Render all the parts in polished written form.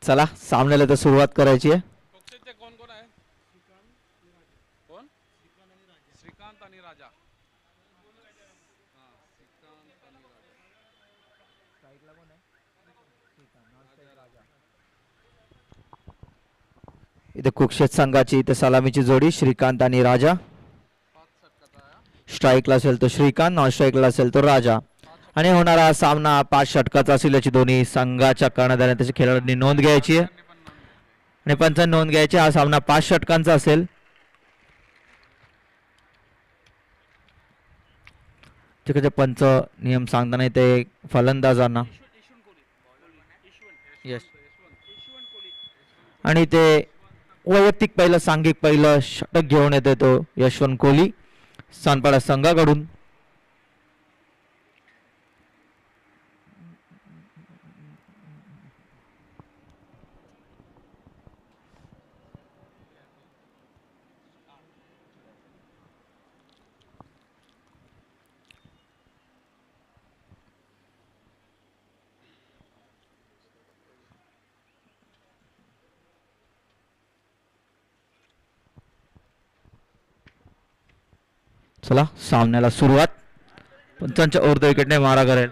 चला सामन्याला तर सुरुवात करायची आहे. कोण कोण आहे? कोण? श्रीकांत आणि राजा. इथे कुक्षेत संघाची इथे सलामीची जोडी श्रीकांत आणि राजा. स्ट्राईकला असेल तो श्रीकांत, नॉन स्ट्राईकला असेल तो राजा. आणि होणारा हा सामना 5 षटकाचा असेल याची दोन्ही संघाच्या कर्णधारांनी त्याच्या खेळाडूंनी नोंद घ्यायची आहे आणि पंचांनी नोंद घ्यायची. हा सामना 5 षटकांचा असेल. तिकडचे पंच नियम सांगताना ते फलंदाजांना यस आणि ते वैयक्तिक पहिलं सांघिक पहिलं षटक घेऊन येतो तो यशवंत कोहली सानपाडा संघाकडून. चला सामन्याला सुरुवात. पंचांच्या अर्ध विकेटने मारा करेल.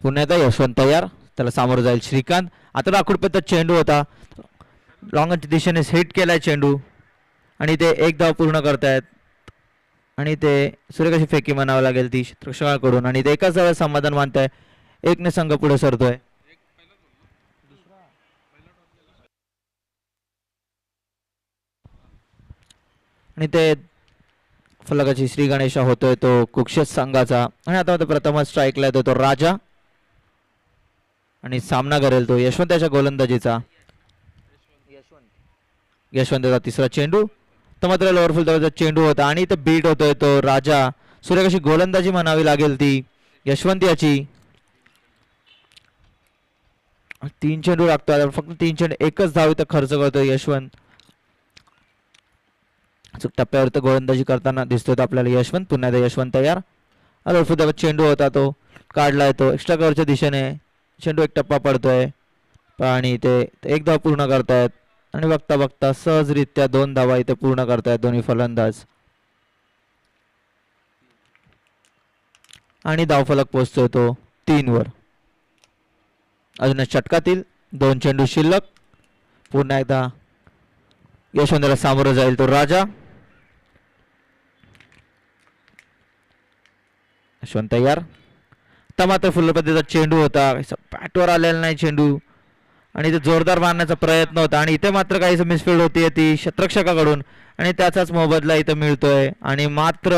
पुन्हा एकदा यशवंत तयार, त्याला सामोरं जाईल श्रीकांत. आता राखूडपत्ता चेंडू होता, लॉंगच्या दिशेने हिट केलाय चेंडू आणि ते एक धाव पूर्ण करतायत आणि ते सूर्यकाशी फेकी म्हणावं लागेल ती क्षेत्ररक्षकाकडून आणि ते एकाच धाव्यात समाधान मानताय. एकने संघ पुढे सरतोय. आणि ते फलकाची श्री गणेशा होतोय तो कुक्षेत संघाचा. आणि आता प्रथमच स्ट्राईकला येतो तो राजा आणि सामना करेल तो यशवंताच्या गोलंदाजीचा. यशवंताचा तिसरा चेंडू तर मात्र लोअरफुल धावाचा चेंडू होता आणि इथे बीट होतोय तो राजा. सूर्यकाशी गोलंदाजी म्हणावी लागेल ती यशवंत याची. 3 चेंडू लागतो, फक्त 3 चेंडू एकच धाव इथं खर्च करतोय यशवंत. टप्प्यावर तर गोलंदाजी करताना दिसतोय आपल्याला यशवंत. पुन्हा एकदा यशवंत तयार. लोअरफुल धावा चेंडू होता तो काढला येतो एक्स्ट्रा कव्हरच्या दिशेने. चेंडू एक टप्पा पडतोय आणि ते एक धाव पूर्ण करतायत आणि बघता बघता सहजरित्या 2 धावा इथे पूर्ण करतायत दोन्ही फलंदाज आणि धावफलक पोहोचतोय तो 3 वर. अजून षटकातील 2 चेंडू शिल्लक. पुन्हा एकदा यशवंतला सामोरं जाईल तो राजा. यशवंत तयार. तर मात्र फुलपतीचा चेंडू होता, बॅटवर आलेला नाही चेंडू आणि इथे जोरदार मारण्याचा प्रयत्न होता आणि इथे मात्र काही मिसफिल्ड होती ती क्षेत्ररक्षकाकडून आणि त्याचाच मोबदला इथं मिळतोय आणि मात्र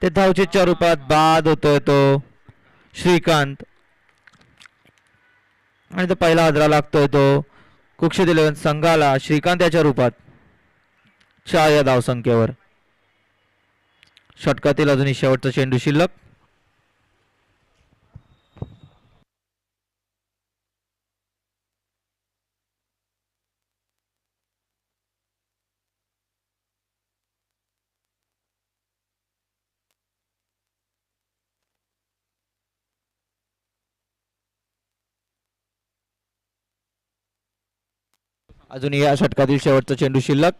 ते धावचीच्या रूपात बाद होतोय तो श्रीकांत आणि तो पहिला हादरा लागतोय तो कुक्षेत 11 संघाला श्रीकांत याच्या रूपात 4 या धावसंख्येवर. षटकातील अजूनही शेवटचा चेंडू शिल्लक. अजून या षटकातील शेवटचा चेंडू शिल्लक.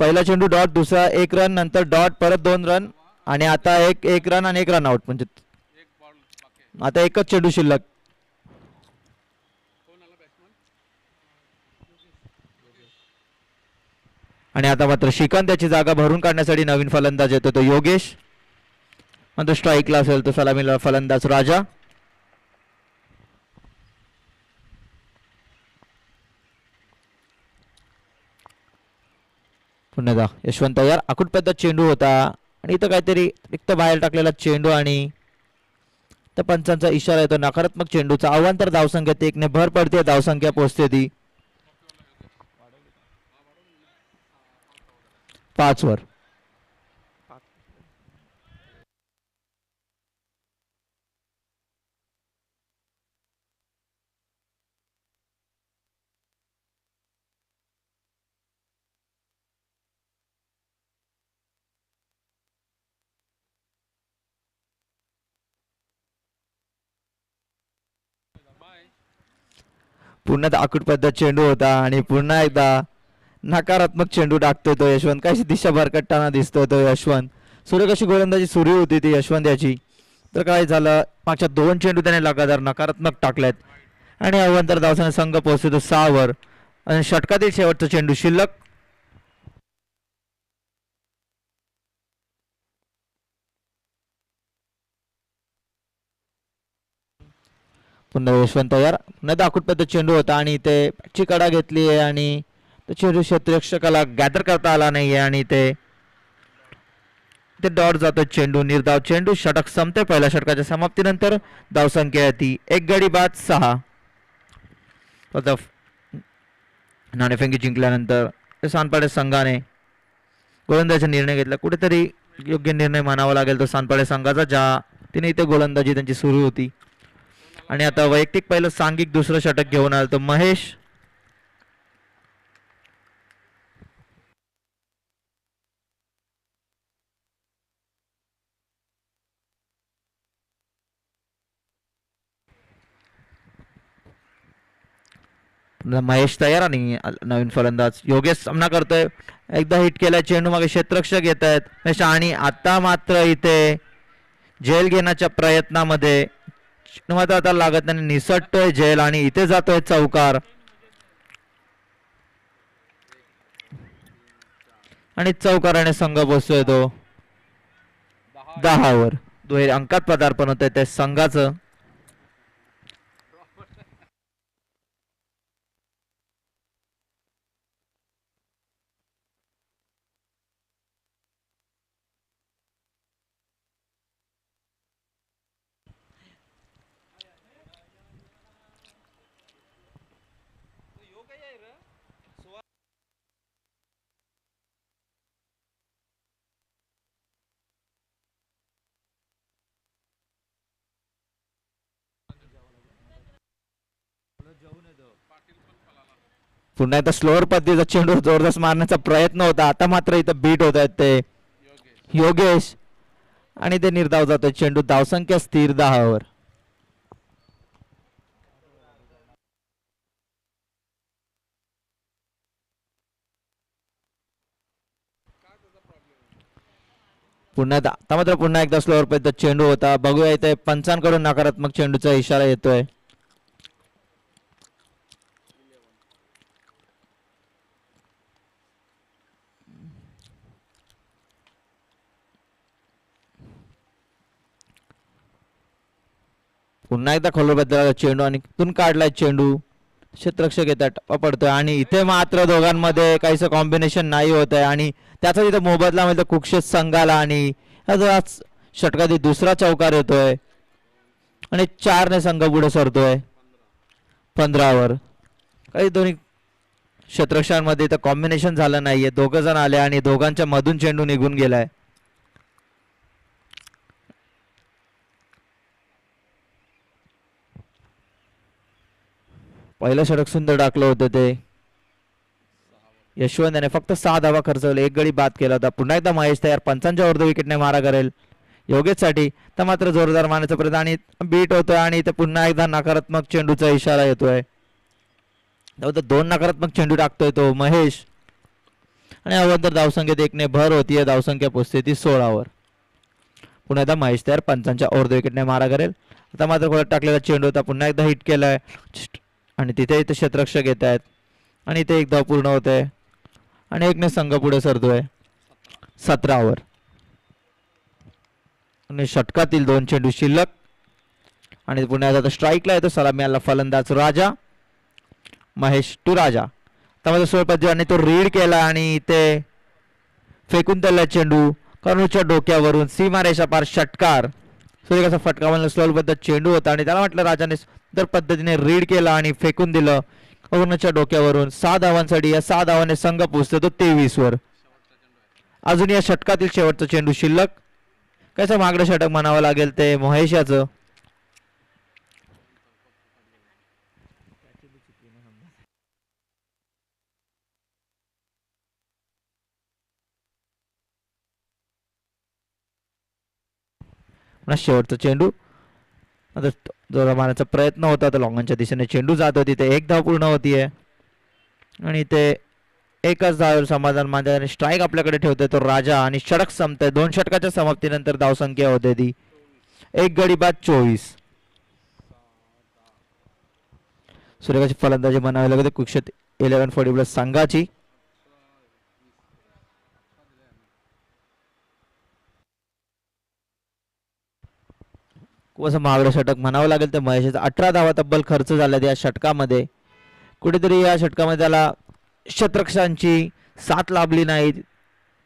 पहिला चेंडू डॉट, दुसरा 1 रन, नंतर डॉट, परत 2 रन आणि आता एक रन आणि 1 रन आउट. म्हणजे आता एकच चेंडू शिल्लक. आणि आता मात्र श्रीकांत याची जागा भरून काढण्यासाठी नवीन फलंदाज येतो तो योगेश. आणि तो स्ट्राईकला असेल तो सलामीला फलंदाज राजा. पुन्हा यशवंत यार आकुटपद्धा चेंडू होता आणि इथं काहीतरी रिक्त बाहेर टाकलेला चेंडू आणि त्या पंचांचा इशारा येतो नकारात्मक चेंडूचा. अवांतर धावसंख्या 1 ने भर पडते, धावसंख्या पोहोचते ती 5 वर. पुन्हा एकदा आखूड पद्धत चेंडू होता आणि पुन्हा एकदा नकारात्मक चेंडू टाकतोय तो यशवंत. काहीशी दिशा भरकटताना दिसतोय तो यशवंत. सुरू कशी गोलंदाजी सुरू होती ती यशवंत याची, तर काय झालं मागच्या 2 चेंडू त्याने लगातार नकारात्मक टाकलेत आणि अवंतर धावसंख्या संघ पोहोचतो तो 6 वर आणि षटकातील शेवटचा चेंडू शिल्लक. पुन्हा यशवंत तयार. पुन्हा दाखवत पद्धत चेंडू होता आणि ते ची कडा घेतली आहे आणि तो चेंडू क्षेत्ररक्षकाला गॅदर करता आला नाहीये आणि ते डॉट जातो चेंडू. निर्धाव चेंडू. षटक संपते. पहिल्या षटकाच्या समाप्तीनंतर धावसंख्या ती 1 गडी बाद 6. नाणेफेकी जिंकल्यानंतर सानपाडे संघाने गोलंदाजीचा निर्णय घेतला. कुठेतरी योग्य निर्णय मानावा लागेल तो सानपाडे संघाचा, ज्या तिने इथे गोलंदाजी त्यांची सुरू होती. आणि आता वैयक्तिक पहिलं सांघिक दुसरं षटक घेऊन आलं तो महेश. महेश तयार आणि नवीन फलंदाज योगेश सामना करतोय. एकदा हिट केला चेंडू मागे क्षेत्ररक्षक येत आहेत आणि आता मात्र इथे झेल घेण्याच्या प्रयत्नामध्ये मात्र आता लागत नाही, निसटतोय झेल आणि इथे जातोय चौकार आणि चौकाराने संघ बसतोय तो 10 वर. दुहेरी अंकात पदार्पण होतंय त्या संघाचं. पुन्हा एकदा स्लोअर पद्धतीचा चेंडू जोरदार मारण्याचा प्रयत्न होता. आता मात्र इथं बीट होत आहेत ते योगेश आणि ते निर्धाव जातोय चेंडू. धावसंख्या स्थिर 10 वर. पुन्हा एकदा स्लोअर पद्धत चेंडू होता. बघूया इथे पंचांकडून नकारात्मक चेंडूचा इशारा येतोय. पुन्हा एकदा खोलबद्दल चेंडू आणि तिथून काढलाय चेंडू. क्षेत्ररक्षक येतात पडतोय आणि इथे मात्र दोघांमध्ये काहीच कॉम्बिनेशन नाही होत आहे आणि त्याचा तिथे मोबदला म्हणजे कुक्षेत संघाला आणि षटकातील दुसरा चौकार येतोय आणि 4 ने संघ पुढे सरतोय 15 वर. काही दोन्ही क्षेत्ररक्षकांमध्ये इथं कॉम्बिनेशन झालं नाहीये. 2 जण आले आणि दोघांच्या मधून चेंडू निघून गेलाय. पहिलं षटक सुंदर टाकलं होतं ते यशवंत याने फक्त 6 धावा खर्चवले, 1 गडी बाद केला होता. पुन्हा एकदा महेश तयार. पंचांच्या अर्ध विकेटने मारा करेल योगेश साठी, तर मात्र जोरदार मारण्याचा प्रयत्न आणि बीट होतोय आणि इथे पुन्हा एकदा नकारात्मक चेंडूचा इशारा येतोय. 2 नकारात्मक चेंडू टाकतोय तो महेश आणि अवंतर धावसंख्येत 1 ने भर होतीये. धावसंख्या पोहोचते ती 16 वर. पुन्हा एकदा महेश तयार. पंचांच्या अर्ध विकेटने मारा करेल. आता मात्र खोलात टाकलेला चेंडू होता. पुन्हा एकदा हिट केलाय आणि तिथे इथे क्षेत्ररक्षक येत आहेत आणि इथे एक धाव पूर्ण होते आणि 1 ने संघ पुढे सरतोय 17 वर. आणि षटकातील 2 चेंडू शिल्लक आणि पुन्हा एकदा स्ट्राईकला येतो सलामी आला फलंदाज राजा. महेश टू राजा. त्यामध्ये सोळपद्याने तो रीड केला आणि ते फेकून त्याला चेंडू करूच्या डोक्यावरून सीमारेषा पार षटकार. सूर्यकाचा फटका म्हणून स्लोलबद्ध चेंडू होता आणि त्याला म्हटलं राजाने सुंदर पद्धतीने रीड केला आणि फेकून दिलं करूच्या डोक्यावरून. 6 धावांसाठी या 6 धावाने संघ पोहोचतो तो 23 वर. अजून या षटकातील शेवटचा चेंडू शिल्लक. कसं मागडं षटक म्हणावं लागेल ते महेश याचं. शेवटचा चेंडू आता जोरात मारण्याचा प्रयत्न होता तर लॉंगनच्या दिशेने चेंडू जात होती ते एक धाव पूर्ण होतीये आणि ते एकच धाव समाधान माझ्या आणि स्ट्राईक आपल्याकडे ठेवतोय तो राजा आणि षटक संपतंय 2 षटकाच्या समाप्तीनंतर धावसंख्या होते ती 1 गडी बाद 24. सूर्यकाची फलंदाजी म्हणावी लागते कुक्षत 1140 प्लस संघाची. खूप असं महागडं षटक म्हणावं लागेल ते महेशचा 18 धावा तब्बल खर्च झाल्यात या षटकामध्ये. कुठेतरी या षटकामध्ये त्याला शतरक्षांची साथ लाभली नाही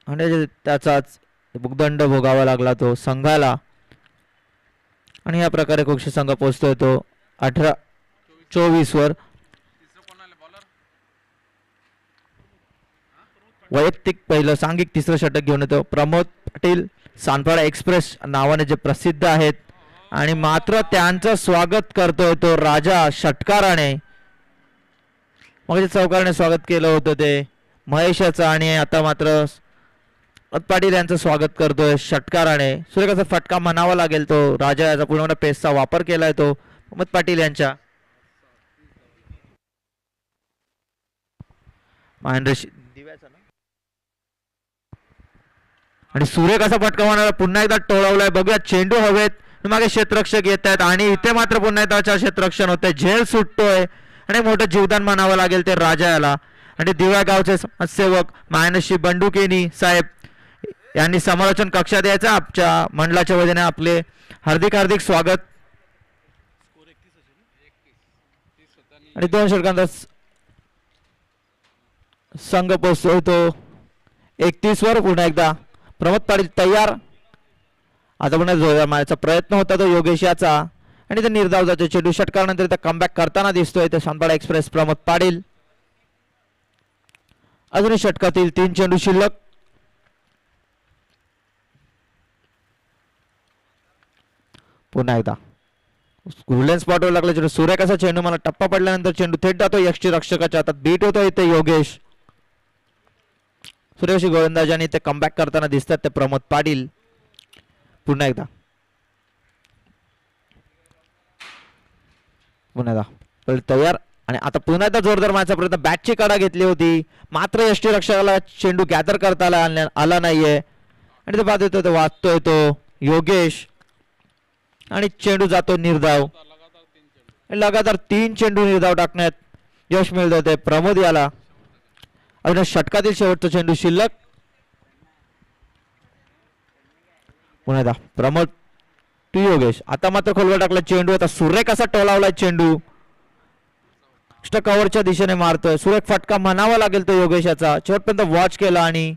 आणि त्याचाच भुगदंड भोगावा लागला तो संघाला आणि या प्रकारे कुक्ष संघ पोहोचतोय तो 18-24 वर. तिसरं कोण आलं बॉलर? वैयक्तिक पहिलं सांघिक तिसरं षटक घेऊन येतो प्रमोद पाटील सानपाडा एक्सप्रेस नावाने जे प्रसिद्ध आहेत आणि मात्र त्यांचं स्वागत करतोय तो राजा षटकाराने. मग चौकाराने स्वागत केलं होतं ते महेशाचं आणि आता मात्र पाटील यांचं स्वागत करतोय षटकाराने. सूर्यकाचा फटका म्हणावा लागेल तो राजा याचा पूर्ण पेसचा वापर केलाय तो मोहम्मद पाटील यांच्या. महेंद्र दिव्याचा ना आणि सूर्यकाचा फटका म्हणाला पुन्हा एकदा टोळवलाय. बघूया चेंडू हवेत मागे क्षेत्ररक्षक येत आहेत आणि इथे मात्र पुन्हा एकदा क्षेत्ररक्षण होतंय झेल सुटतोय आणि मोठं जीवदान म्हणावं लागेल ते राजा याला. आणि दिव्या गावचे समाजसेवक महेंद्रशी बंडुकेनी साहेब यांनी समालोचन कक्षात यायचं आमच्या मंडळाच्या वतीने आपले हार्दिक हार्दिक स्वागत. आणि 2 षटकांचा संघ पोहोचतोय तो 31 वर. पुन्हा एकदा प्रमोद पाटील तयार. आता पुन्हा जोरदार मारायचा प्रयत्न होता तो योगेश याचा आणि ते निर्धाव जातो चेंडू षटकानंतर ते कमबॅक करताना दिसतोय ते सानपाडा एक्सप्रेस प्रमोद पाटील. अजूनही षटकातील 3 चेंडू शिल्लक. पुन्हा एकदा गुडलँड स्पॉटवर लागला चेंडू सूर्यकाचा चेंडू मला टप्पा पडल्यानंतर चेंडू थेट जातो यष्टी रक्षकाच्या हातात बीट होतो इथे योगेश. सूर्यवंशी गोलंदाजांनी ते कमबॅक करताना दिसतात ते प्रमोद पाटील. पुन्हा एकदा तयार आणि आता पुन्हा एकदा जोरदार मारण्याचा प्रयत्न बॅटची कडा घेतली होती मात्र यष्टी रक्षकाला चेंडू गॅदर करता आला नाहीये आणि ते बाद येतो ते वाचतोय तो योगेश आणि चेंडू जातो निर्धाव. लगातार 3 चेंडू निर्धाव टाकण्यात यश मिळत ते प्रमोद याला. अजून षटकातील शेवटचा चेंडू शिल्लक. पुन्हा एकदा प्रमोद टू योगेश. आता मात्र खोलवर टाकला चेंडू. आता सुरेख असा टोलावलाय चेंडू कव्हरच्या दिशेने मारतोय. सुरेख फटका म्हणावा लागेल तो योगेशाचा. शेवटपर्यंत वॉच केला आणि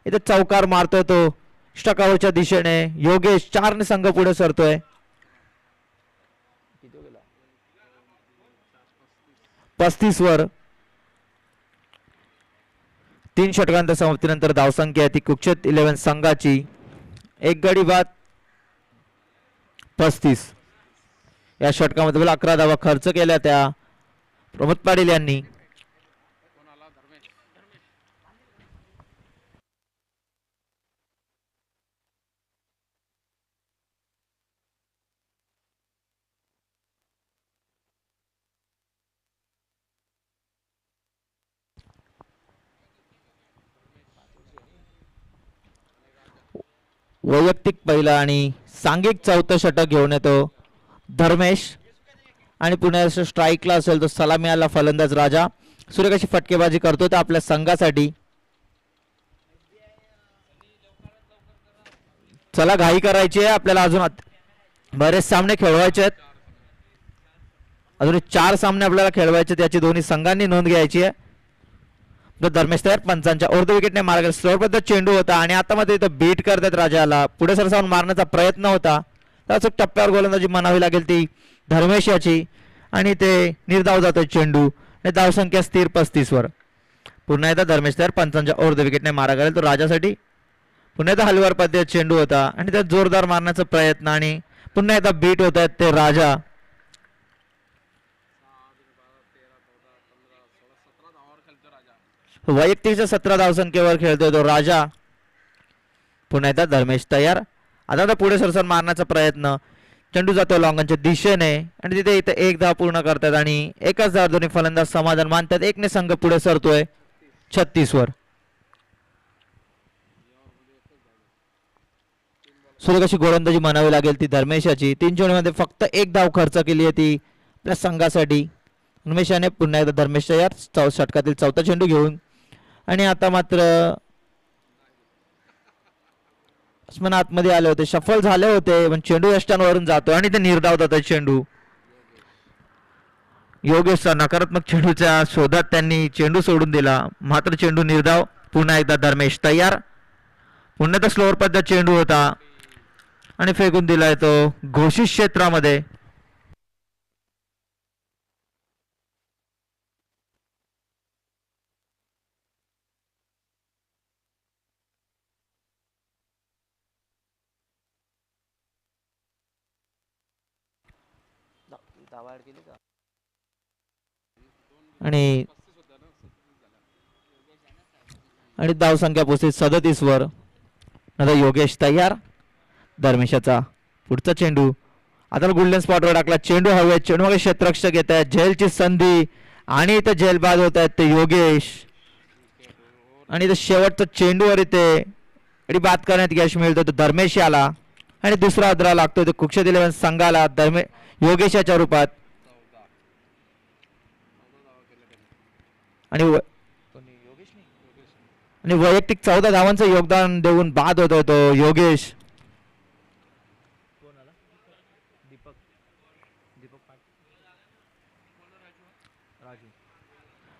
इथे चौकार मारतोय तो कव्हरच्या दिशेने. योगेश 4 ने संघ पुढे सरतोय. 35 वर. 3 षटकांच्या समाप्तीनंतर धावसंख्या आहे ती कुक्षत 11 संघाची 1 गडी बाद 35. या षटकामध्ये 11 धावा खर्च केल्या त्या प्रमोद पाटील यांनी. कोण आला? धर्मेश. वैयक्तिक पहिला आणि सांघिक 4थं षटक घेऊन येतो धर्मेश आणि पुन्हा स्ट्राईकला असेल तो सलामी आला फलंदाज राजा. सूर्यकाशी फटकेबाजी करतो तर आपल्या संघासाठी. चला घाई करायची आहे आपल्याला. अजून बरेच सामने खेळवायचे आहेत. अजून 4 सामने आपल्याला खेळवायचे त्याची दोन्ही संघांनी नोंद घ्यायची आहे. धर्मेश तयार. पंचांच्या अर्ध विकेटने मार्ग स्लोअर पद्धत चेंडू होता आणि आता मध्ये इथं बीट करतात राजाला. पुढे सरसावून मारण्याचा प्रयत्न होता त्याच टप्प्यावर गोलंदाजी म्हणावी लागेल ती धर्मेश याची आणि ते निर्धाव जातो चेंडू आणि धावसंख्या स्थिर 35 वर. पुन्हा एकदा धर्मेश तयार. पंचांच्या अर्ध विकेटने मारा करेल तो राजासाठी. पुन्हा एकदा हलवार पद्धत चेंडू होता आणि त्यात जोरदार मारण्याचा प्रयत्न आणि पुन्हा एकदा बीट होत आहेत ते राजा. वैयक्तिकच्या 17 धावसंख्येवर खेळतोय तो राजा. पुन्हा एकदा धर्मेश तयार. आता पुढे सरसन मारण्याचा प्रयत्न चेंडू जातो लॉंगनच्या दिशेने आणि तिथे इथे एक धाव पूर्ण करतात आणि एकाच धाव दोन्ही फलंदाज समाधान मानतात. एकने संघ पुढे सरतोय 36 वर. सुरेख अशी गोलंदाजी म्हणावी लागेल ती धर्मेशाची. 3 चेंडूमध्ये फक्त एक धाव खर्च केली आहे ती आपल्या संघासाठी. उन्मेषाने पुन्हा एकदा धर्मेश तयार षटकातील चौथा चेंडू घेऊन आणि आता मात्र आतमध्ये आले होते, सफल झाले होते पण चेंडू यष्टांवरून जातो आणि ते निर्धाव जातात चेंडू. योगेश नकारात्मक चेंडूच्या शोधात त्यांनी चेंडू सोडून दिला, मात्र चेंडू निर्धाव. पुन्हा एकदा धर्मेश तयार. पुन्हा तर स्लोअर पद्धत चेंडू होता आणि फेकून दिलाय तो घोषित क्षेत्रामध्ये. आणि धाव संख्या पोहोचली 37 वर. आता योगेश तयार. धर्मेशाचा पुढचा चेंडू आता गोल्डन स्पॉटवर टाकला. चेंडू हवेत, चेंडू मागे क्षेत्ररक्षक येत आहेत, झेलची संधी आणि इथे झेल बाद होत आहेत ते योगेश. आणि इथे शेवटचा चेंडूवर इथे आणि बाद करण्यात यश मिळतं तो धर्मेश याला आणि दुसरा अद्रा लागतो तो कुक्षत 11 संघाला योगेशाच्या रूपात. आणि वैयक्तिक 14 धावांचं योगदान देऊन बाद होतोय तो योगेश.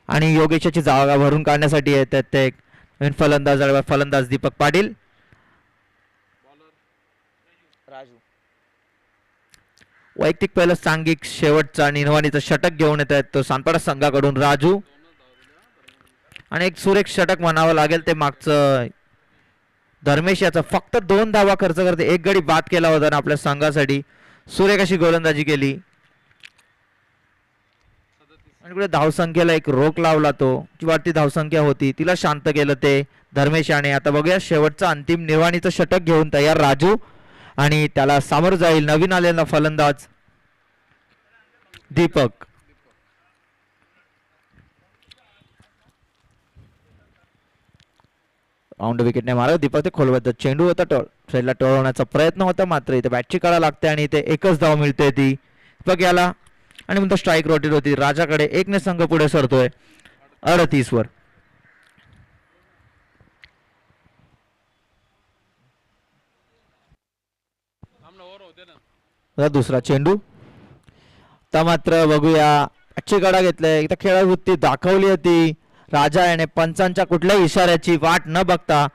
आणि योगेशाची जागा भरून काढण्यासाठी येतात ते नवीन फलंदाज दीपक पाटील. वैयक्तिक पहिलं सांघिक शेवटचा आणि निर्वाणीचं षटक घेऊन येत आहेत तो सानपाडा संघाकडून राजू. आणि एक सुरेख षटक म्हणावं लागेल ते मागचं धर्मेश याचा. फक्त 2 धावा खर्च करते, एक गडी बाद केला होता ना आपल्या संघासाठी. सुरेख अशी गोलंदाजी केली आणि पुढे धावसंख्येला एक रोख लावला तो. जी वाढती धावसंख्या होती तिला शांत केलं ते धर्मेश याने. आता बघूया शेवटचा अंतिम निर्वाणीचं षटक घेऊन तयार राजू आणि त्याला सामोरं जाईल नवीन आलेला फलंदाज दीपक. राऊंड विकेटने मारत दीपक ते खोलवत चेंडू होता साईडला टळवण्याचा प्रयत्न होता, मात्र इथे बॅटची काढा लागते आणि इथे एकच धाव मिळते ती दीपक याला. आणि नंतर स्ट्राईक रोटेट होती राजाकडे. एकने संघ पुढे सरतोय 38 वर. दुसरा चेंडू आता मात्र बघूया बॅटची काढा घेतलाय. इथं खेळवृत्ती दाखवली होती राजा याने पंचांच्या कुठल्याही इशाऱ्याची वाट न बघता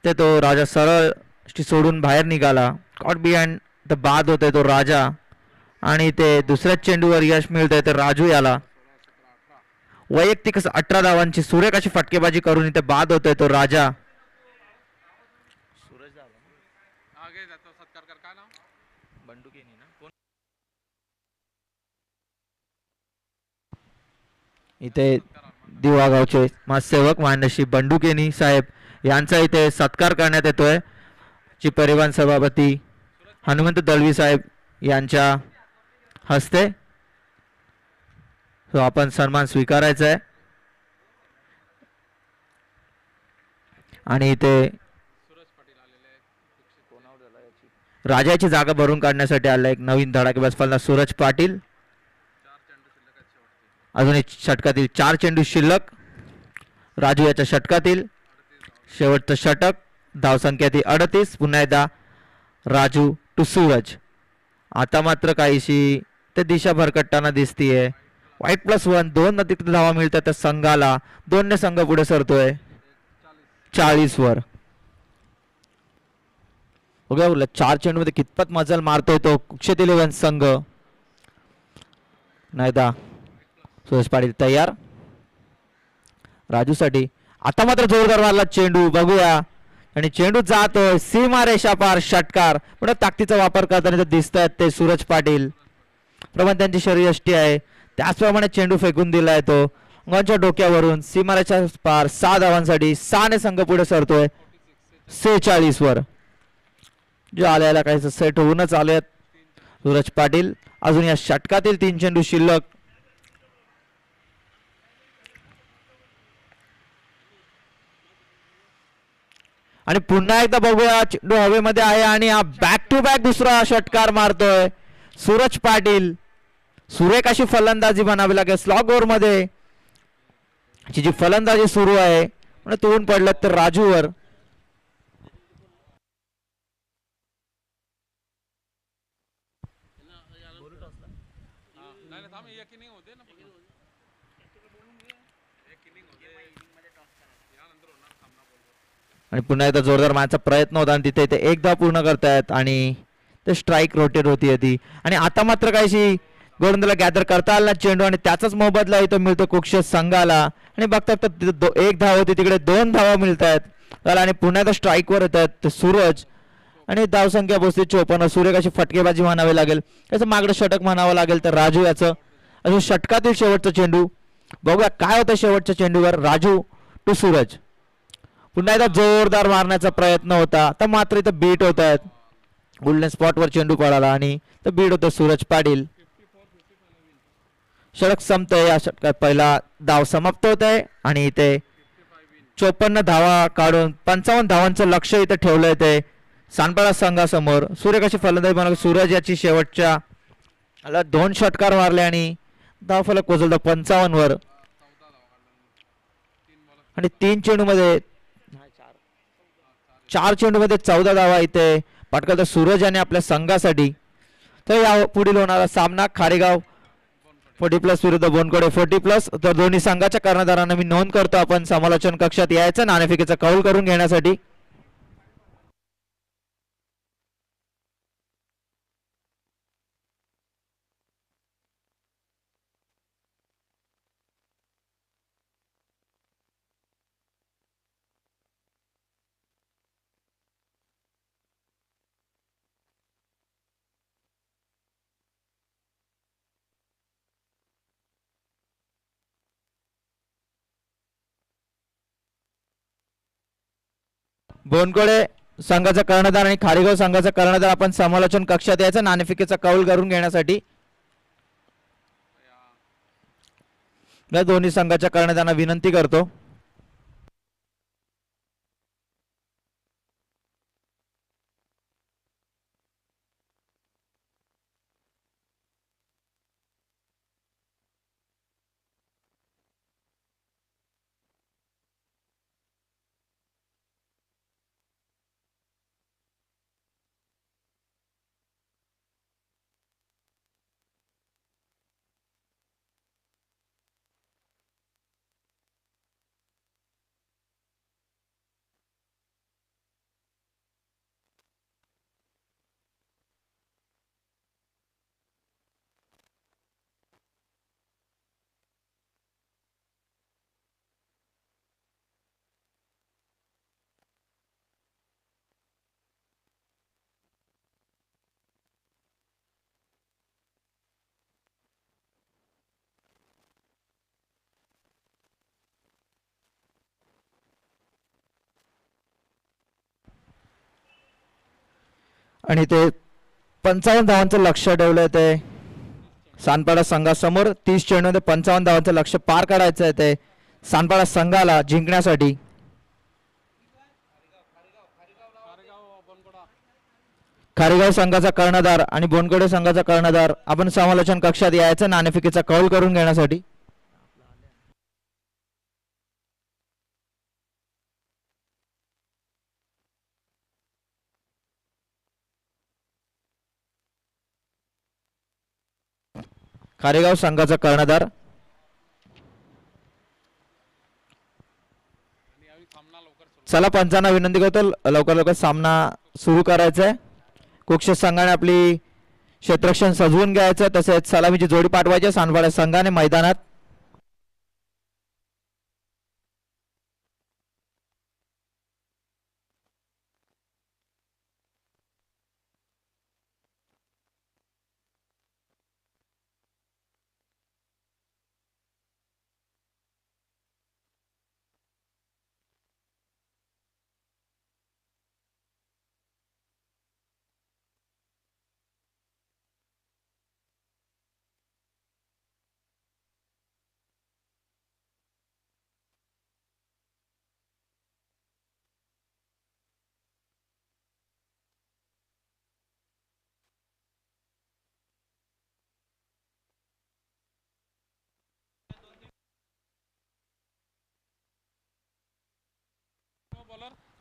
ते तो राजा सरळ सोडून बाहेर निघाला. कॉट बिहाइंड द बाद होतोय तो राजा आणि ते दुसऱ्याच चेंडूवर यश मिळतंय तर राजू याला. वैयक्तिक 18 धावांची सुरेख अशी फटकेबाजी करून इथे बाद होतोय तो राजा. इथे दिवागावचे समाजसेवक मान्यश्री बंडुकेनी साहेब यांचा इथे सत्कार करण्यात येतोय. ची परिवहन सभापती हनुमंत दळवी साहेब यांच्या हस्ते आपण सन्मान स्वीकारायचा आहे. आणि इथे राजाची जागा भरून काढण्यासाठी आला एक नवीन धडाकेबाज फलंदाज सूरज पाटील. अजून एक षटकातील 4 चेंडू शिल्लक. राजू याच्या षटकातील शेवटचं षटक. धावसंख्या ती 38. पुन्हा एकदा राजू टू सूरज. आता मात्र काहीशी ते दिशा भरकटताना दिसतीये. वाईट +1 2 अतिरिक्त धावा मिळतात त्या संघाला. 2 ने संघ पुढे सरतोय 40 वर. बघा 4 चेंडू मध्ये कितपत मजल मारतोय तो कुक्षत 11 संघ. नाहीदा सुरेश पाटील तयार राजूसाठी. आता मात्र जोरदार मारला चेंडू बघूया आणि चेंडू जातोय सीमा रेषा पार. षटकार पण ताकदीचा वापर करताना दिसत आहेत ते सूरज पाटील. प्रमाण त्यांची शरीरयष्टी आहे त्याचप्रमाणे चेंडू फेकून दिलाय तो अंगाच्या डोक्यावरून सीमा रेषा पार. 6 धावांसाठी 6 ने संघ पुढे सरतोय 46 वर. जे आल्याला काहीच सेट होऊनच आले आहेत सूरज पाटील. अजून या षटकातील 3 चेंडू शिल्लक. आणि पुन्हा एकदा बघूया चेंडू हवेमध्ये आहे आणि हा बॅक टू बॅक दुसरा षटकार मारतोय सूरज पाटील. सुरेख अशी फलंदाजी म्हणावी लागेल स्लॉग ओव्हर मध्ये जी फलंदाजी सुरू आहे. तोडून पडलं तर राजूवर. नाही थांब एक इनिंग होते ना एक इनिंग होते यानंतर होणार सामना बोलतो. आणि पुन्हा एकदा जोरदार मारण्याचा प्रयत्न होता आणि तिथे एक धाव पूर्ण करतायत आणि ते स्ट्राईक रोटेट होती ती. आणि आता मात्र काहीशी गोलंदाजला गॅदर करता आला चेंडू आणि त्याचाच मोबदला इथं मिळतो कुक्ष संघाला. आणि बघतात एक धाव होती तिकडे 2 धावा मिळत आहेत आणि पुन्हा एकदा स्ट्राईकवर येत आहेत सूरज. आणि धावसंख्या बसते 54. सूर्य कशी फटकेबाजी म्हणावी लागेल त्याचं मागडं षटक म्हणावं लागेल तर राजू याचं. अजून षटकातील शेवटचा चेंडू बघूया काय होतं शेवटच्या चेंडूवर. राजू टू सूरज. पुन्हा एकदा जोरदार मारण्याचा प्रयत्न होता आता मात्र इथं बीट होत आहेत. गोल्डन स्पॉटवर चेंडू पडाला आणि तर बीट होतं सूरज पाटील. षटक संपतंय. या षटकात पहिला धाव समाप्त होत आहे आणि इथे 54 धावा काढून 55 धावांचं लक्ष इथे ठेवलंय ते सानपाडा संघासमोर. सूर्य कशी फलंदाजी म्हणा सूरज याची शेवटच्या 2 षटकार मारले आणि धाव फलक पोहोचवलं 55 वर. आणि 3 चेंडू मध्ये 4 चेंडू मध्ये 14 धावा इथे पटकावतात सूरज आणि आपल्या संघासाठी. तर या पुढील होणारा सामना खारेगाव 40+ विरुद्ध बोनकोडे 40+. तर दोन्ही संघाच्या कर्णधारांना मी नोंद करतो आपण समालोचन कक्षात यायचं नाणेफेकीचा कौल करून घेण्यासाठी. बोनकोडे संघाचा कर्णधार आणि खारेगाव संघाचा कर्णधार आपण समालोचन कक्षात यायचं नाणेफेकीचा कौल करून घेण्यासाठी. या दोन्ही संघाच्या कर्णधारांना विनंती करतो. आणि ते 55 धावांचं लक्ष ठेवलंय ते सानपाडा संघासमोर. 30 चेंडूमध्ये 55 धावांचं लक्ष पार काढायचं आहे ते सानपाडा संघाला जिंकण्यासाठी. खारेगाव संघाचा कर्णधार आणि बोनकोडे संघाचा कर्णधार आपण समालोचन कक्षात यायचं नाणेफेकीचा कौल करून घेण्यासाठी. खारेगाव संघाचा कर्णधार चला पंचांना विनंती करतो लवकर लवकर सामना सुरू करायचा आहे. कुक्ष संघाने आपली क्षेत्ररक्षण सजवून घ्यायचं तसेच सलामीची जोडी पाठवायची सानपाडा संघाने मैदानात.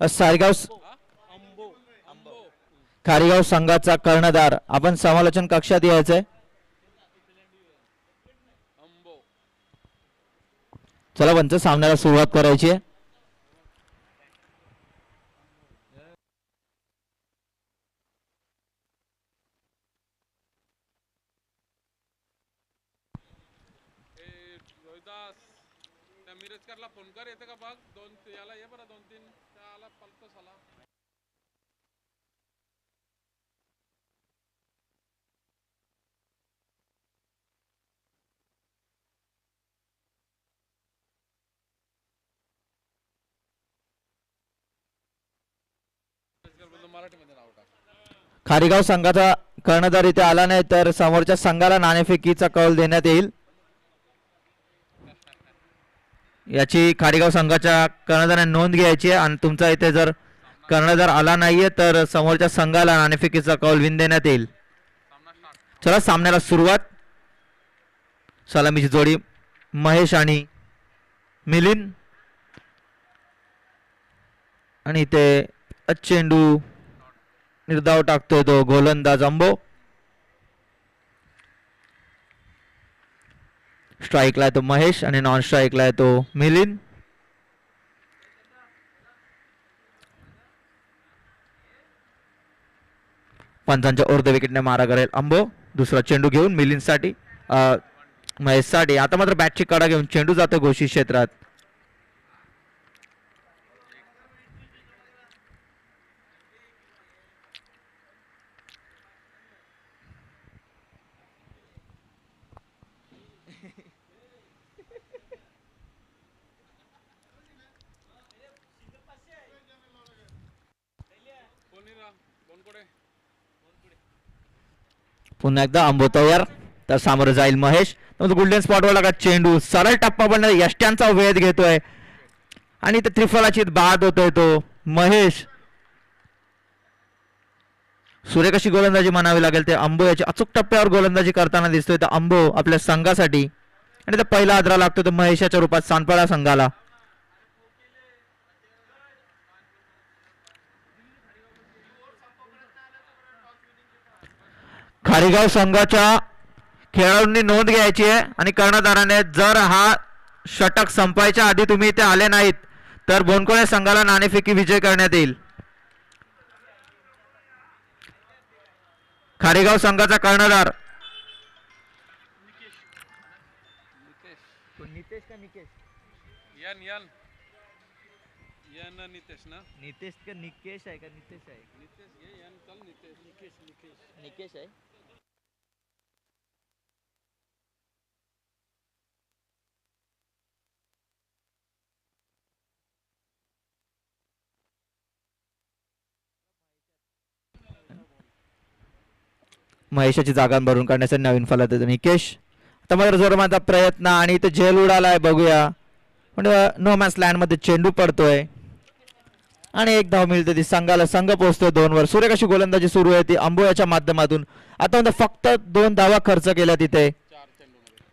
सारगाव खारीगाव संघाचा कर्णधार आपण समालोचन कक्षात यायचंय. अंबो चला पंच सामन्याला सुरुवात करायची आहे. ए रोहिदास त्या मिरजकरला फोन कर येते का बघ याला ये बरं 2-3 त्याला पलतो साला मराठीमध्ये नाव टाक. खारीगाव संघाचा कर्णधार इथे आला नाही तर समोरच्या संघाला नाणेफेकीचा कौल देण्यात येईल. याची खारीगाव संघाच्या कर्णधाराने नोंद घ्यायची आहे आणि तुमचा इथे जर कर्णधार आला नाहीये तर समोरच्या संघाला नाणेफेकीचा कौल विन देण्यात येईल. सामना स्टार्ट. चला सामन्याला सुरुवात. सलामीची जोडी महेश आणि मिलिंद आणि इथे चेंडू निर्धाव टाकतोय तो गोलंदाज अंबो. स्ट्राईकला आहे तो महेश आणि नॉन स्ट्राईकला आहे तो मिलिंद. पंचांच्या अर्ध विकेटने मारा करेल अंबो. दुसरा चेंडू घेऊन मिलिंद साठी महेश साठी. आता मात्र बॅटची कडा घेऊन चेंडू जातो घोषित क्षेत्रात. कोणकडे पुन्हा एकदा अंबो तयार तर सामोरं जाईल महेश. गोल्डन स्पॉटवर लागा चेंडू सरळ टप्पा पण यष्ट्यांचा वेध घेतोय आणि ते त्रिफलाची बाद होतोय तो महेश. सूर्यकशी गोलंदाजी म्हणावी लागेल ते अंबो याच्या अचूक टप्प्यावर गोलंदाजी करताना दिसतोय तर अंबो आपल्या संघासाठी आणि ते पहिला आदरा लागतो तो महेशाच्या रूपात सानपाडा संघाला. खारीगाव संघाच्या खेळाडूंनी नोंद घ्यायची आहे आणि कर्णधाराने जर हा षटक संपायच्या आधी तुम्ही इथे आले नाहीत तर बोनकोळे संघाला नाणेफेकी विजय करण्यात येईल. खारीगाव संघाचा कर्णधार नितेश का Nikesh N N N Nitesh ना नितेश का निकेश आहे का नितेश आहे नितेश ये यन चल नितेश निकेश निकेश आहे. महेशाची जागा भरून काढण्याचा नवीन फलंदाज निकेश. आता मात्र जोरमाचा प्रयत्न आणि इथे झेल उडालाय बघूया पण नो मॅच लँड मध्ये चेंडू पडतोय आणि एक धाव मिळते ती संघाला. संघ पोहोचतोय 2 वर. सूर्यकाशी गोलंदाजी सुरू आहे ती अंबो याच्या माध्यमातून. आता फक्त 2 धावा खर्च केल्या तिथे 4 चेंडूमध्ये.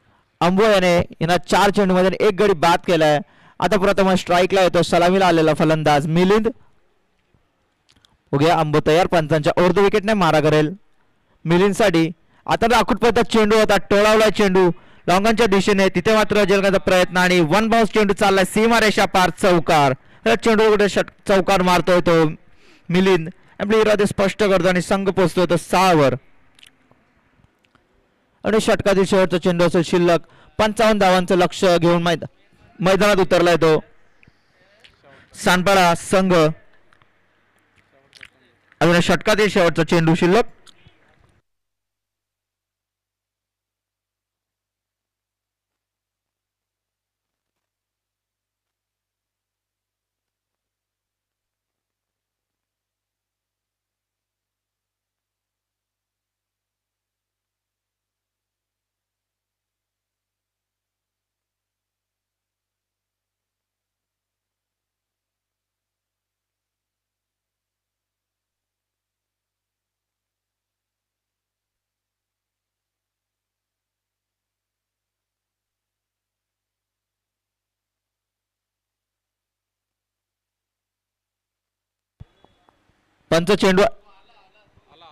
अंबो याने 4 चेंडूमध्ये 1 गडी बाद केलाय. आता प्रथम स्ट्राईकला येतो सलामीला आलेला फलंदाज मिलिंद. बघूया अंबो तयार. पंचांच्या अर्ध विकेटने मारा करेल मिलिंदसाठी. आता राखूट पद्धत चेंडू होता टोळावला चेंडू लॉंगनच्या दिशेने तिथे मात्र जलगाचा प्रयत्न आणि 1 बाउन्स चेंडू चाललाय सीमारेषा पार चौकार. चेंडू कुठे चौकार मारतोय तो मिलिंद. आपले इरादे स्पष्ट करतो आणि संघ पोहोचतोय तो 6 वर आणि षटकातील शेवटचा चेंडू असेल शिल्लक. 55 धावांचं लक्ष घेऊन मैदानात उतरलाय तो सानपाडा संघ. अजून षटकातील शेवटचा चेंडू शिल्लक. पंच चेंडू आला आला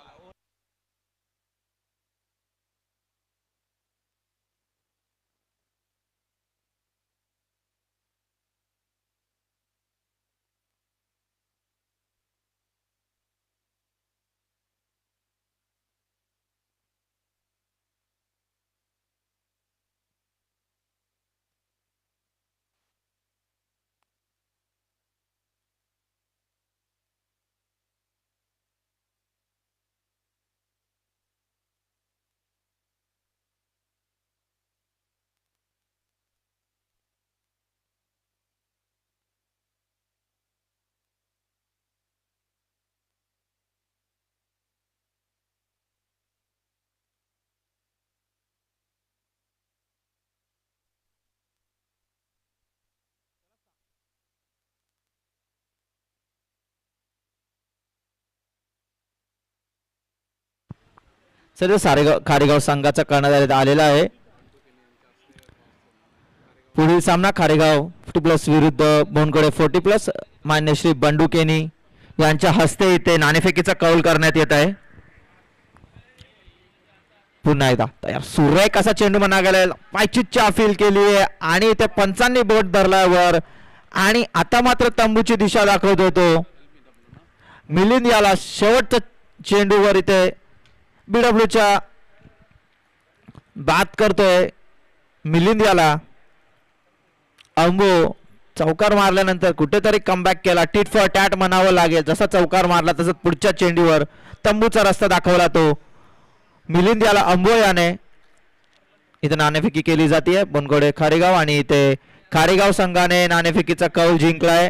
सध्या सारेगाव खारेगाव संघाचा करण्यात आलेला आहे. पुढील सामना खारेगाव 50+ विरुद्ध बोनकडे 40+. मान्य श्री बंडू केनी यांच्या हस्ते इथे नाणेफेकीचा कौल करण्यात येत आहे. पुन्हा एकदा तयार सुरेख असा चेंडू म्हणा गेला पायचीतची अपील केली आहे आणि इथे पंचांनी बोट धरल्यावर आणि आता मात्र तंबूची दिशा दाखवतो तो मिलिंद याला शेवटच्या चेंडूवर इथे बीडब्ल्यूच्या बात करतोय मिलिंद याला. अंबो चौकार मारल्यानंतर कुठेतरी कमबॅक केला. टिट फॉर टॅट म्हणावं लागेल. जसा चौकार मारला तसंच पुढच्या चेंडूवर तंबूचा रस्ता दाखवला तो मिलिंद याला. अंबो याने इथे नाणेफेकी केली जाते बनगोडे खारेगाव आणि इथे खारेगाव संघाने नाणेफेकीचा कौल जिंकलाय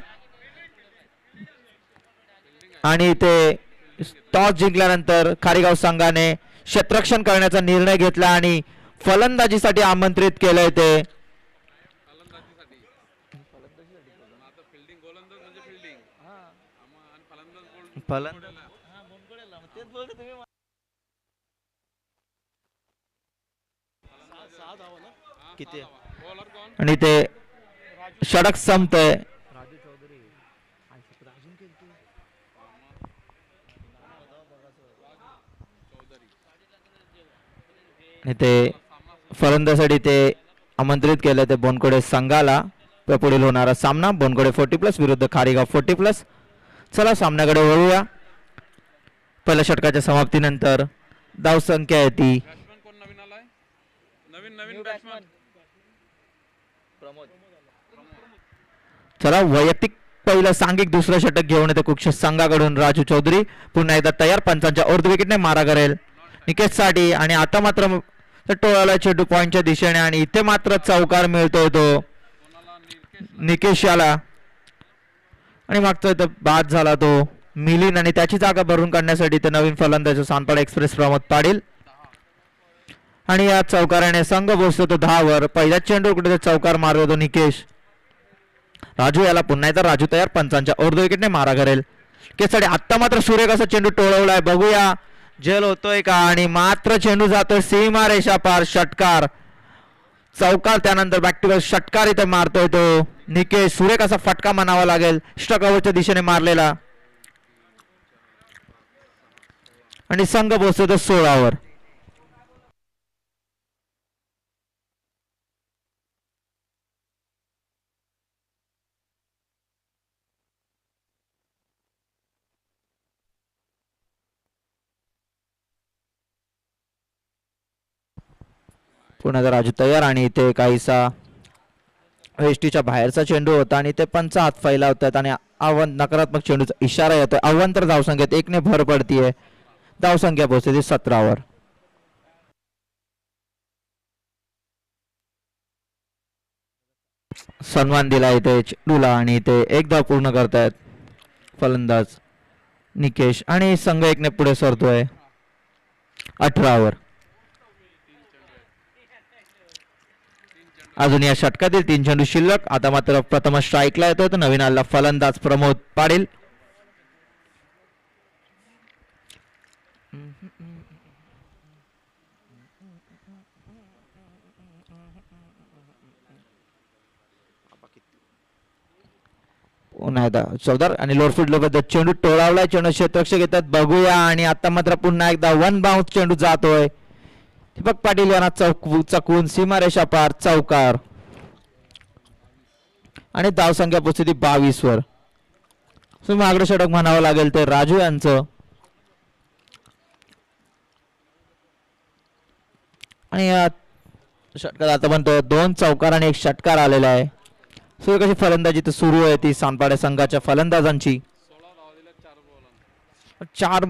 आणि इथे टॉस जिंकल्यानंतर खारेगाव संघाने क्षेत्ररक्षण करण्याचा निर्णय घेतला आणि फलंदाजीसाठी आमंत्रित केलंय ते. फलंदाजीसाठी आता फिल्डिंग गोलंदाज म्हणजे फिल्डिंग आणि फलंदाज किती बॉलर कोण आणि ते षटक संपतंय. आणि ते फलंदाजीसाठी ते आमंत्रित केलं ते बोनकोडे संघाला. पुढील होणारा सामना बोनकोडे 40+ विरुद्ध खारेगाव 40+. चला सामन्याकडे वळूया. पहिल्या षटकाच्या समाप्तीनंतर धावसंख्या आहे ती बॅट्समॅन कोण नवीन आलाय नवीन नवीन बॅट्समॅन चला वैयक्तिक पहिलं सांघिक दुसरं षटक घेऊन येते कुक्ष संघाकडून राजू चौधरी. पुन्हा एकदा तयार पंचांच्या अर्ध विकेटने मारा करेल निकेशसाठी आणि आता मात्र टोळाला चेंडू पॉइंटच्या दिशेने आणि इथे मात्र चौकार मिळतोय तो कोणाला निकेश याला आणि मागचा इथं बाद झाला तो मिलिंद आणि त्याची जागा भरून काढण्यासाठी ते नवीन फलंदाज सानपाड एक्सप्रेस प्रमोद पाटील आणि या चौकाराने संघ पोहोचतो तो 10 वर. पहिल्या चेंडू कुठे चौकार मारतो तो निकेश. राजू याला पुन्हा एकदा राजू तयार पंचांच्या अर्ध विकेटने मारा करेल केसाठी आत्ता मात्र सुरेख असा चेंडू टोळवलाय. बघूया झेल होतोय का आणि मात्र चेंडू जातोय सीमा रेषा पार. षटकार चौकार त्यानंतर बॅक टू बॅक षटकार इथे मारतोय तो निकेश. सुरेख असा फटका म्हणावा लागेल स्टकओव्हरच्या दिशेने मारलेला आणि संघ पोहोचतो तो 16 वर. पुन्हा राजू तयार आणि इथे काहीसा वेष्टीच्या बाहेरचा चेंडू होता आणि ते पंच हात फैला होतात आणि आव्हान नकारात्मक चेंडूचा इशारा येतोय. आव्हांतर धावसंख्येत 1 ने भर पडतीये. धावसंख्या पोहोचते 17 वर. सन्मान दिला इथे चेंडूला आणि इथे एक धाव पूर्ण करतायत फलंदाज निकेश आणि संघ 1 ने पुढे सरतोय 18 वर. अजून या षटकातील 3 चेंडू शिल्लक. आता मात्र प्रथम स्ट्राईकला येतोय तो नवीन आलेला फलंदाज प्रमोद पाटील. पुन्हा एकदा चौदार आणि लोअर फील्ड मध्ये चेंडू टोळावलाय, चेंडू क्षेत्ररक्षक येतात बघूया आणि आता मात्र पुन्हा एकदा वन बाउन्स चेंडू जातोय. दीपक पाटील यांना चकवून सीमारेषा पार चौकार आणि धावसंख्या पोहोचली 22 वर. मागडं षटक म्हणावं लागेल ते राजू यांचं. आणि या षटकार आता म्हणतो 2 चौकार आणि 1 षटकार आलेला आहे. सो कशी फलंदाजी तर सुरू आहे ती सानपाडे संघाच्या फलंदाजांची. 16 धावा दिल्या 4 बॉल. 4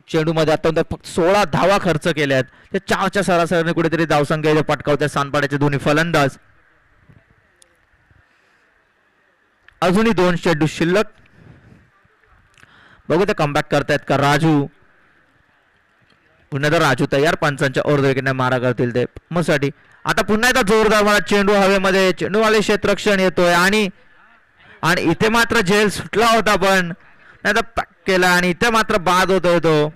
चेंडू मध्ये आता फक्त 16 धावा खर्च केल्या आहेत. ते 4च्या सरासरीने कुठेतरी धावसंख्या पटकावतात सानपाड्याचे दोन्ही फलंदाज. अजूनही 2 चेंडू शिल्लक. बघू ते कमबॅक करतायत का राजू. पुन्हा तर राजू तयार, पंचांच्या ओरदोकीने मारा करतील ते साठी. आता पुन्हा एकदा जोरदार मला चेंडू हवेमध्ये, चेंडूवाले क्षेत्ररक्षण येतोय आणि इथे मात्र झेल सुटला होता पण नाही तर पॅक केला आणि इथे मात्र बाद होतोय तो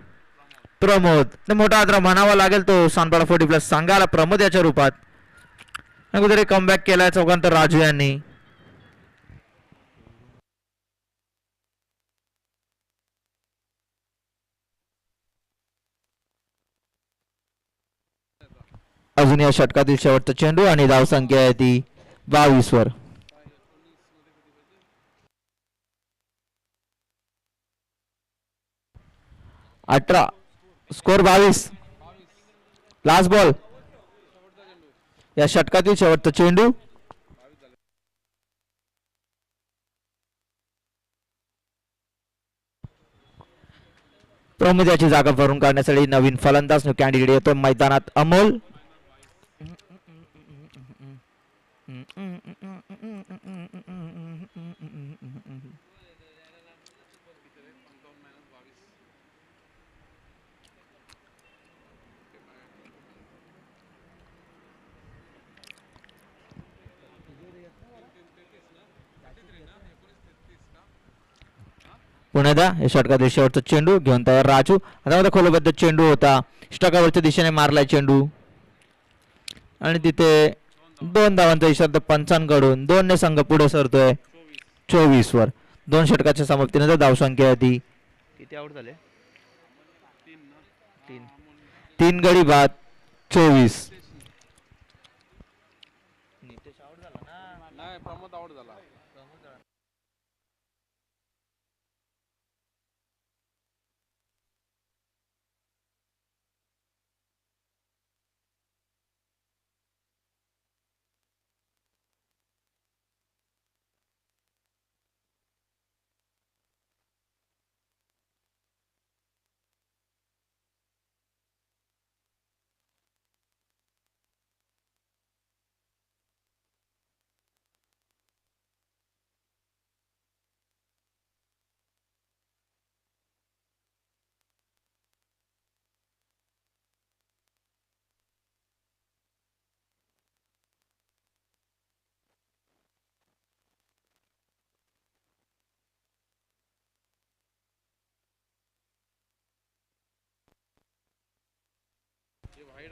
प्रमोद. मोठा आदर म्हणावा लागेल तो सानपाडा 40+ सांगायला प्रमोद याच्या रूपात. कुठेतरी कमबॅक केलाय चौकांतर राजू यांनी. अजून या षटकातील शेवटचा चेंडू आणि धावसंख्या आहे ती 22 वर. 18 स्कोर 22. लास्ट बॉल या षटकातील शेवटचा चेंडू. प्रमोद याची जागा भरून काढण्यासाठी नवीन फलंदाज कॅन्डिडेट येतो मैदानात अमोल. पुण्यादा या षटकातील शेवटचा चेंडू घेऊन तयार राजू. आता मध्ये खोलबद्ध चेंडू होता, षटकावरच्या दिशेने मारलाय चेंडू आणि तिथे 2 धावांचा इशारा पंचांकडून. 2 ने संघ पुढे सरतोय 24 वर. 2 षटकाच्या समाप्तीनंतर धावसंख्या होती किती आउट झाले 3 गडी बाद 24. नाही प्रमोद आउट झाला.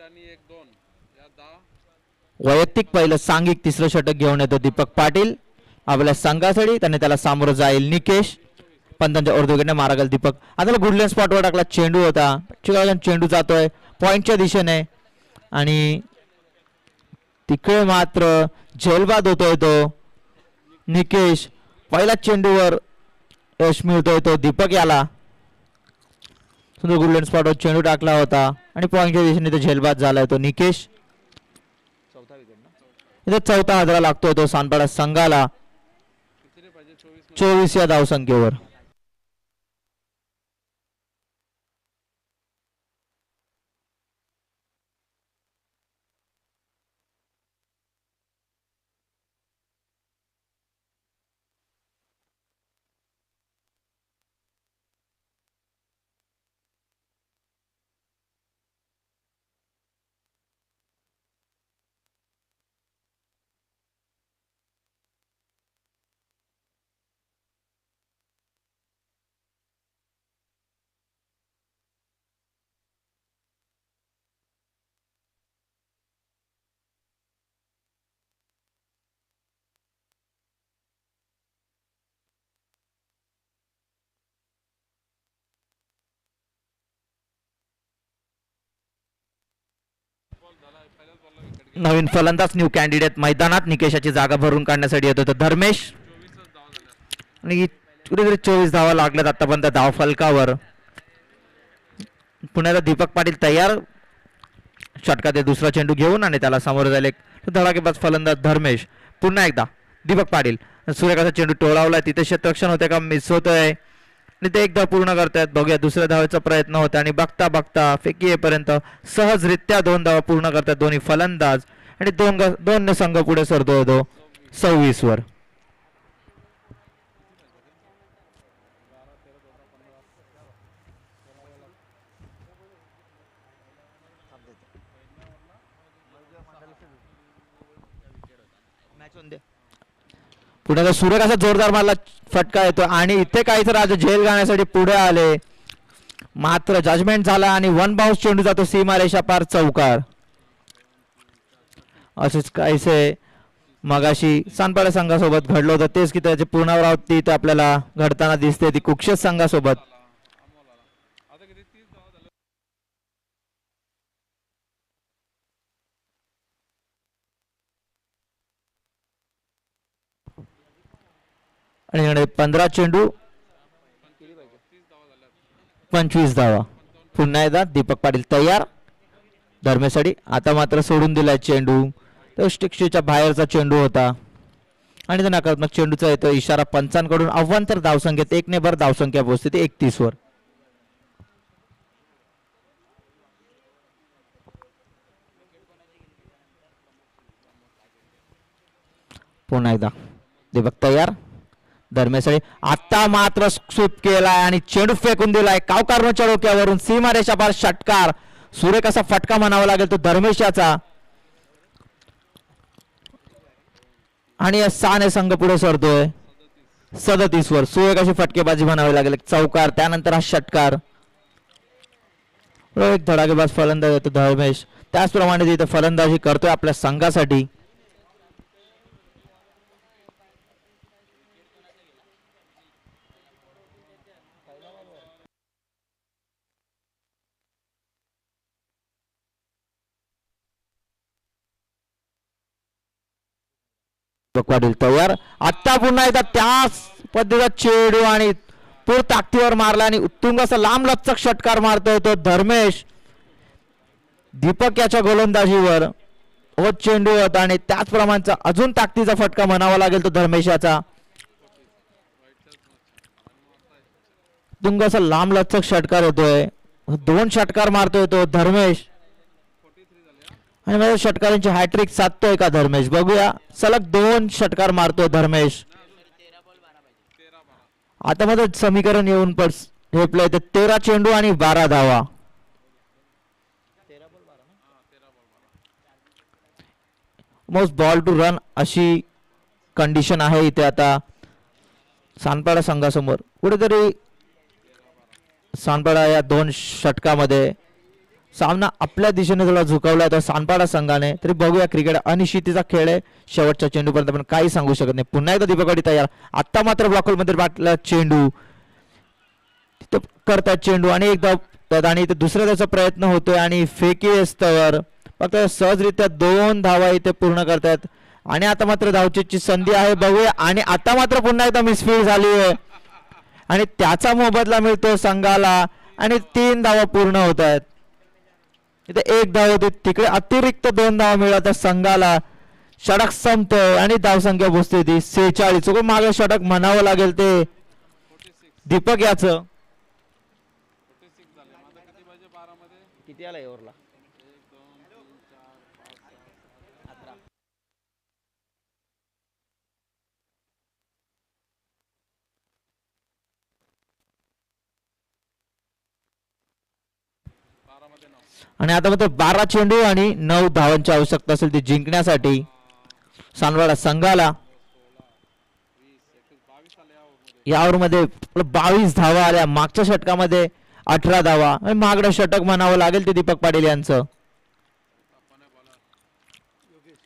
आणि 1-2 या 10. वैयक्तिक पहिलं सांघिक तिसरं षटक घेऊन येतो दीपक पाटील आपल्या संघासाठी. त्याने त्याला सामोरं जाईल निकेश. पंतांच्या ओरदोकीने मारा गेला दीपक. आता गुडलँड स्पॉटवर टाकला चेंडू होता. चेंडू जातोय पॉइंटच्या दिशेने आणि तिकडे मात्र झेलबाद होतोय तो निकेश. पहिल्या चेंडूवर यश मिळतोय तो दीपक याला. सुंदर गुडलँड स्पॉटवर चेंडू टाकला होता आणि पॉइंटच्या दिशेने तो झेलबाद झालाय तो निकेश. इथे चौथा हादरा लागतोय तो सानपाडा संघाला 24 या धावसंख्येवर. नवीन फलंदाज न्यू कॅन्डिडेट मैदानात निकेशाची जागा भरून काढण्यासाठी येतो तर धर्मेश 24च धावा झाल्या. आणि कुठेतरी 24 धावा लागल्यात आतापर्यंत धाव फलकावर. पुण्याचा दीपक पाटील तयार षटकात दुसरा चेंडू घेऊन आणि त्याला सामोरं जायला एक धडाकेबाज फलंदाज धर्मेश. पुन्हा एकदा दीपक पाटील सूर्यकाचा चेंडू टोळावलाय तिथे क्षेत्ररक्षण होते का मिस होतंय आणि ते एकदा पूर्ण करतायत. बघूया दुसऱ्या धावेचा प्रयत्न होता आणि बघता बघता फेकी येईपर्यंत सहजरित्या 2 धावा पूर्ण करतात दोन्ही फलंदाज आणि दोन संघ पुढे सरतोय तो 26 वर. पुण्याचा सूर्यकाचा जोरदार मारला फटका येतो आणि इथे काहीच राजा झेल घालण्यासाठी पुढे आले मात्र जजमेंट झाला आणि 1 बाउन्स चेंडू जातो सीमारेषा पार चौकार. असेच काहीसे मगाशी सानपाडा संघासोबत घडलं होतं तेच की त्याची पुनरावृत्ती इथे आपल्याला घडताना दिसते ती कुक्षेत संघासोबत. अमोल आला. आता किती 30 धावा झाल्या. आणि 15 चेंडू 30 धावा झाल्या. 25 धावा. पुन्हा एकदा दीपक पाटील तयार धर्मेसाठी. आता मात्र सोडून दिलाय चेंडू तो स्टिक्सच्या बाहेरचा चेंडू होता आणि तो नकारात्मक चेंडूचा येतो इशारा पंचांकडून. अव्वंतर धावसंख्येत 1 ने भर धावसंख्या पोहोचते ती 31 वर. पुन्हा एकदा दीपक तयार धर्मेसाठी. आता मात्र स्वीप केलाय आणि चेंडू फेकून दिलाय कावकारच्या डोक्यावरून सीमारेषा पार षटकार. सूर्यकाचा फटका म्हणावा लागेल तो धर्मेशाचा आणि या 6 संघ पुढे सरतोय 37 वर. सूर्यकाची फटकेबाजी म्हणावी लागेल चौकार त्यानंतर हा षटकार. एक धडाकेबाज फलंदाज येतो धर्मेश त्याचप्रमाणे तिथे फलंदाजी करतोय आपल्या संघासाठी. पाटील तयार. आता पुन्हा एकदा त्याच पद्धतीचा चेंडू आणि पूर ताकदीवर मारला आणि उत्तुंग असा लांब लचक षटकार मारतोय तो धर्मेश दीपक याच्या गोलंदाजीवर. चेंडू होता आणि त्याचप्रमाणचा अजून ताकदीचा फटका म्हणावा लागेल तो धर्मेशाचा. उत्तुंग असा लांब लचक षटकार होतोय 2 षटकार मारतोय तो धर्मेश आणि माझ्या षटकारांची हॅट्रिक साधतोय का धर्मेश. बघूया सलग 2 षटकार मारतोय धर्मेश. आता मध्ये समीकरण येऊन हेपलंय तर 13 चेंडू आणि 12 धावा. मोस्ट बॉल टू रन अशी कंडिशन आहे इथे आता सानपाडा संघासमोर. कुठेतरी सानपाडा या 2 षटकामध्ये सामना आपल्या दिशेने थोडा झुकवला तर सानपाडा संघाने. तरी बघूया क्रिकेट अनिश्चितीचा खेळ आहे शेवटच्या चेंडूपर्यंत आपण काही सांगू शकत नाही. पुन्हा एकदा दीपक पाटील तयार. आता मात्र ब्लॉकहोल मध्ये बाटला चेंडू तिथं करतात चेंडू आणि एकदा आणि इथे दुसऱ्या त्याचा प्रयत्न होतोय आणि फेकी स्तवर फक्त सहजरित्या 2 धावा इथे पूर्ण करतात आणि आता मात्र धावचीची संधी आहे बघूया. आणि आता मात्र पुन्हा एकदा मिसफील्ड झाली आहे आणि त्याचा मोबदला मिळतो संघाला आणि 3 धावा पूर्ण होत आहेत. इथे 1 धाव होते तिकडे अतिरिक्त 2 धावा मिळत संघाला. षटक संपतोय आणि धावसंख्या पोहोचते ती 46. मागे षटक म्हणावं लागेल ते दीपक याच. 46 झाले. आता किती पाहिजे 12 मध्ये? किती आला ओव्हरला? 1 2 3 4 5 6 7 12 मध्ये 9. आणि आता मात्र 12 चेंडू आणि 9 धावांची आवश्यकता असेल ती जिंकण्यासाठी सानपाडा संघाला. 20 21 22 आले या ओव्हरमध्ये. या ओव्हरमध्ये 22 धावा आल्या. मागच्या षटकामध्ये 18 धावा. मागडं षटक म्हणावं लागेल ते दीपक पाटील यांचं. आपण बॉलर योगेश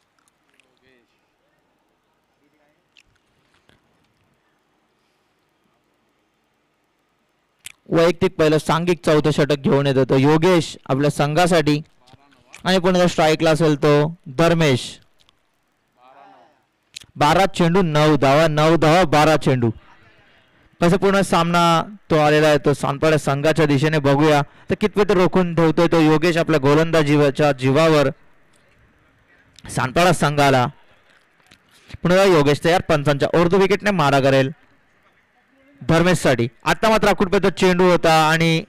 वैयक्तिक पहिलं सांघिक 4थं षटक घेऊन येत होतो योगेश आपल्या संघासाठी. आणि पुन्हा स्ट्राईकला असेल तो धर्मेश. 12 चेंडू 9 धावा, 9 धावा 12 चेंडू. कसं पूर्ण सामना तो आलेला आहे तो सानपाडा संघाच्या दिशेने. बघूया तर कितपत रोखून ठेवतोय तो योगेश आपल्या गोलंदाजीच्या जीवावर सानपाडा संघाला. पुन्हा योगेश तयार, पंचांच्या अर्ध विकेटने मारा करेल धर्मेश साठी. आता मात्र अकुटपैदा चेंडू होता आणि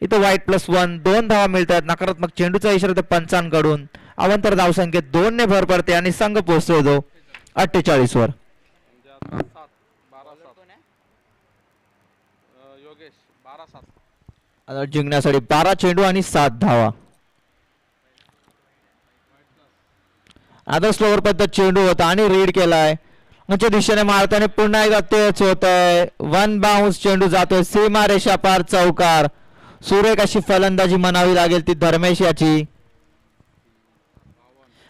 इथं वाईट +1 2 धावा मिळतात. नकारात्मक चेंडूचा इशारा तर पंचांकडून. अवंतर धावसंख्येत 2 ने भर पडते आणि संघ पोहोचतोय तो 48 वर. म्हणजे आता 7 12 7 योगेश 12 7. आता जिंकण्यासाठी 12 चेंडू आणि 7 धावा. आता स्लोवर पद्धत चेंडू होता आणि रीड केलाय च्या दिशेने मारताना पुन्हा एकदा तेच होत आहे. 1 बाउन्स चेंडू जातोय सीमा रेषा पार चौकार. सुरेख अशी फलंदाजी म्हणावी लागेल ती धर्मेश याची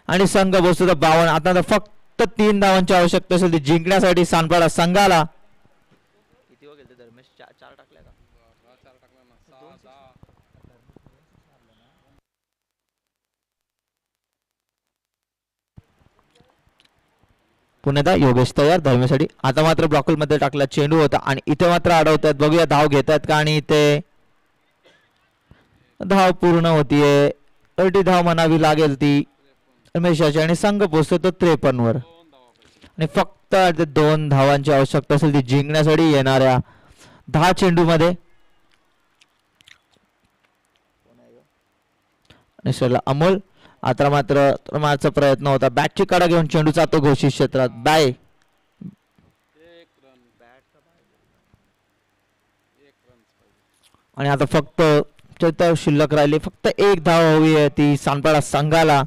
आणि संघ बसतो 52. आता तर फक्त 3 धावांची आवश्यकता असेल ती जिंकण्यासाठी सानपाडा संघाला. किती हो गेले धर्मेश? 4 टाकल्या का? 4 टाकला ना 6 10. पुन्हा योगेश तयार धर्मेसाठी. आता मात्र ब्लॉकल मध्ये टाकला चेंडू होता आणि इथे मात्र अडवतात. बघूया धाव घेतात का आणि इथे धाव पूर्ण होतीये. अटी धाव म्हणावी लागेल ती रमेशाची आणि संघ पोहोचतो तो 53 वर. आणि फक्त 2 धावांची आवश्यकता असेल ती जिंकण्यासाठी येणाऱ्या 10 चेंडू मध्ये. निसर्गला अमोल. आता मात्र मारचा प्रयत्न होता. बॅटची कडा घेऊन चेंडू जातो घोषित क्षेत्रात. बाय 1 रन बॅट का बाहेर? 1 रन पाहिजे. आणि आता फक्त शिल्लक राहिली. फक्त 1 धाव हवी आहे ती सानपाडा संघाला.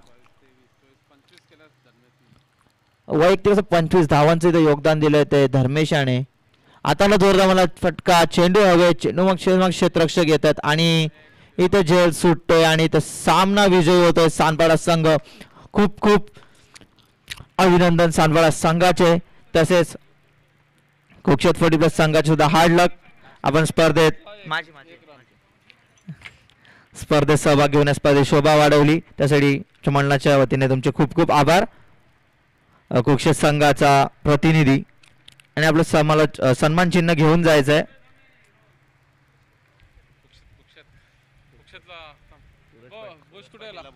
25 केला धर्मेश. वैयक्तिक 25 धावांचं इथे योगदान दिलंय ते धर्मेशाने. आता ना जोरदार मला फटका चेंडू हवे. चेंडू मग क्षेत्ररक्षक येतात आणि इथे झेल सुटतोय आणि इथे सामना विजयी होतोय सानपाडा संघ. खूप खूप अभिनंदन सानपाडा संघाचे. तसेच कुक्षेत्र 40+ संघाचे सुद्धा हार्ड लक. आपण स्पर्धेत माझी सहभाग घेऊन स्पर्धेत शोभा वाढवली त्यासाठी मंडळाच्या वतीने तुमचे खूप खूप आभार. कुक्षेत्र संघाचा प्रतिनिधी आणि आपलं सन्मान चिन्ह घेऊन जायचं आहे. कुक्षेतला हो बुश कुठे गेला?